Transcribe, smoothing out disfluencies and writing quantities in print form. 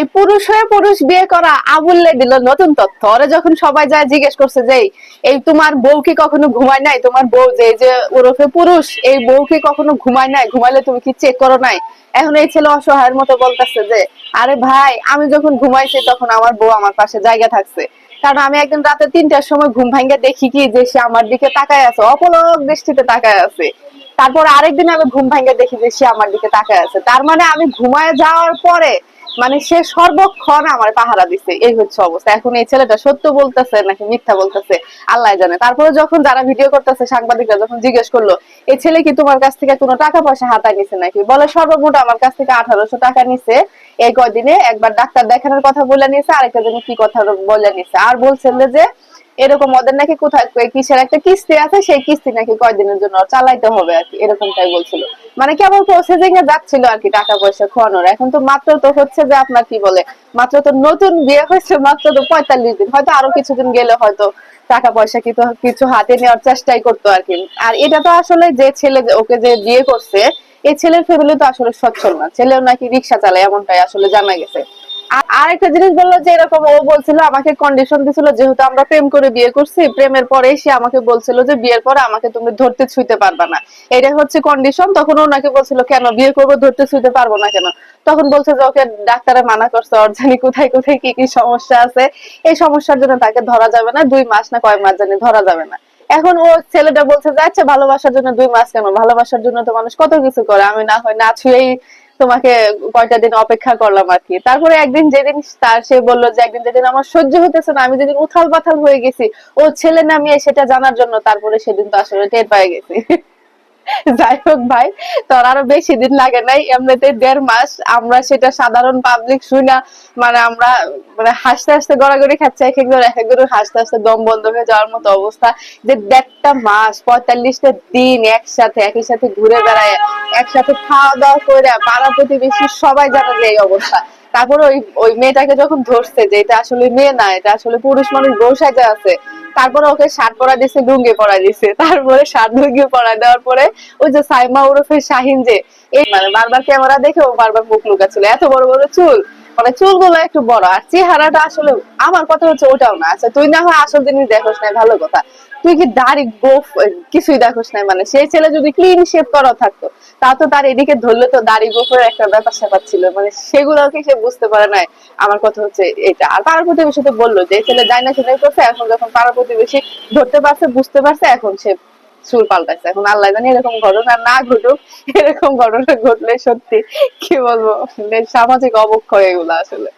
এই পুরুষ হয়ে পুরুষ বিয়ে করা আবুল্লে দিল নতুন তথ্য। ওরা যখন সবাই যায় জিজ্ঞেস করছে যে এই তোমার বউ কি কখনো ঘুমায় নাই, তোমার বউ যে ওরফে পুরুষ, এই বউ কি কখনো ঘুমায় নাই, ঘুমাইলে তুমি কি চেক করো নাই? এখন এই ছেলে অসহায়ের মতো বলতেছে যে আরে ভাই, আমি যখন ঘুমাইছি তখন আমার বউ আমার পাশে জায়গা থাকছে। কারণ আমি একদিন রাতে 3টার সময় ঘুম ভাঙ্গা দেখি কি যে সে আমার দিকে তাকায় আছে, অপলক দৃষ্টিতে তাকায় আছে। তারপর আরেকদিন আমি ঘুম ভাঙ্গা দেখি যে সে আমার দিকে তাকায় আছে। তার মানে আমি ঘুমায় যাওয়ার পরে মানে সে সর্বক্ষণ আমার পাহারা দিচ্ছে। এই হচ্ছে অবস্থা। এখন এই ছেলেটা সত্য বলতেছে নাকি মিথ্যা বলতেছে আল্লাহ জানে। তারপরে যখন যারা ভিডিও করতেছে সাংবাদিকরা যখন জিজ্ঞেস করলো এই ছেলে কি তোমার কাছ থেকে কোনো টাকা পয়সা হাতায় নিছে নাকি, বলে সর্বমোট আমার কাছ থেকে 1800 টাকা নিছে। এই কয়দিনে একবার ডাক্তার দেখানোর কথা বলে নিয়েছে, আরেকটা দিনে কি কথা বলে নিছে। আর বলছিল যে এরকম ওদের নাকি কোথায় কিসের একটা কিস্তি আছে, সেই কিস্তি নাকি কয়দিনের জন্য চালাইতে হবে আর কি, এরকমটাই বলছিল। মানে কেবল প্রসেসিং এ যাচ্ছিল আর কি টাকা পয়সা খোয়ানোর। এখন তো মাত্র তো হচ্ছে যে আপনার কি বলে, মাত্র তো নতুন বিয়ে হয়েছে, মাত্র তো 45 দিন, হয়তো আরো কিছুদিন গেলে হয়তো টাকা পয়সা কিছু হাতে নেওয়ার চেষ্টাই করতো আর কি। আর এটা তো আসলে যে ছেলে ওকে যে বিয়ে করছে, এই ছেলের ফ্যামিলি তো আসলে সচ্ছল না, ছেলেও নাকি রিক্সা চালায়, এমনটাই আসলে জানা গেছে। আর একটা জিনিস বললো যে এরকম ও বলছিল আমাকে কন্ডিশন দিছিল, যেহেতু আমরা প্রেম করে বিয়ে করছি, প্রেমের পরে সে আমাকে বলছিল যে বিয়ের পরে আমাকে তুমি ধরতে ছুঁতে পারবা না, এটা হচ্ছে কন্ডিশন। তখন ওনাকে বলছিল কেন বিয়ে করবো, ধরতে ছুঁতে পারবো না কেন? তখন বলছে যে ওকে ডাক্তারে মানা করছে, ওর জানি কোথায় কোথায় কি কি সমস্যা আছে, এই সমস্যার জন্য তাকে ধরা যাবে না, 2 মাস না কয় মাস জানি ধরা যাবে না। এখন ও ছেলেটা বলছে যে আচ্ছা ভালোবাসার জন্য 2 মাস কেন, ভালোবাসার জন্য তো মানুষ কত কিছু করে, আমি না হয় না ছুঁয়েই তোমাকে কয়টা দিন অপেক্ষা করলাম আর কি। তারপরে একদিন যেদিন তার সে বললো যে একদিন যেদিন আমার সহ্য হতেছে না, আমি যেদিন উথাল পাথাল হয়ে গেছি ও ছেলে না মেয়ে সেটা জানার জন্য, তারপরে সেদিন তো আসলে টের পেয়ে গেছি। যাই হোক ভাই, তোর আরো বেশি দিন লাগে নাই, এমনিতে 1.5 মাস আমরা সেটা সাধারণ পাবলিক শুনা মানে আমরা মানে হাসতে হাসতে গড়াগড়ি খাচ্ছে, এক একজন হাসতে হাসতে দম বন্ধ হয়ে যাওয়ার মতো অবস্থা। যে 1.5 মাস 45টা দিন একসাথে একই সাথে ঘুরে বেড়ায়, একসাথে খাওয়া দাওয়া করে, পাড়া প্রতিবেশী সবাই জানে যে এই অবস্থা। তারপরে ওই ওই মেয়েটাকে যখন ধরছে যে এটা আসলে মেয়ে না, এটা আসলে পুরুষ মানুষ বউ সাজা আছে, তারপরে ওকে শার্ট পরা দিছে, লুঙ্গি পরা দিছে, তারপরে শার্ট লুঙ্গি পরা দেওয়ার পরে ওই যে সাইমা ওরফে শাহিন, যে এই মানে বারবার ক্যামেরা দেখে ও বারবার মুখ লুকাচ্ছিল, এত বড় বড় চুল, মানে চুলগুলো একটু বড়, আর চেহারাটা আসলে আমার কথা হচ্ছে ওটাও না। আচ্ছা তুই না হয় আসল জিনিস দেখোস নাই, ভালো কথা, তুই কি দাড়ি গোফ কিছুই দেখোস নাই? মানে সেই ছেলে যদি ক্লিন শেভ করা থাকতো তা তো তার এদিকে ধরলে তো দাড়ি গোফের একটা ব্যাপার স্যাপার ছিল, মানে সেগুলোকে সে বুঝতে পারে নাই। আমার কথা হচ্ছে এটা। আর পাড়া প্রতিবেশী তো বললো যে ছেলে যায় না সেটাই করছে, এখন যখন পাড়া প্রতিবেশী ধরতে পারছে বুঝতে পারছে, এখন সে চুল পাল্টাচ্ছে। এখন আল্লাহ জানে এরকম ঘটনা না ঘটুক, এরকম ঘটনা ঘটলে সত্যি কি বলবো, সামাজিক অবক্ষয় এগুলো আসলে।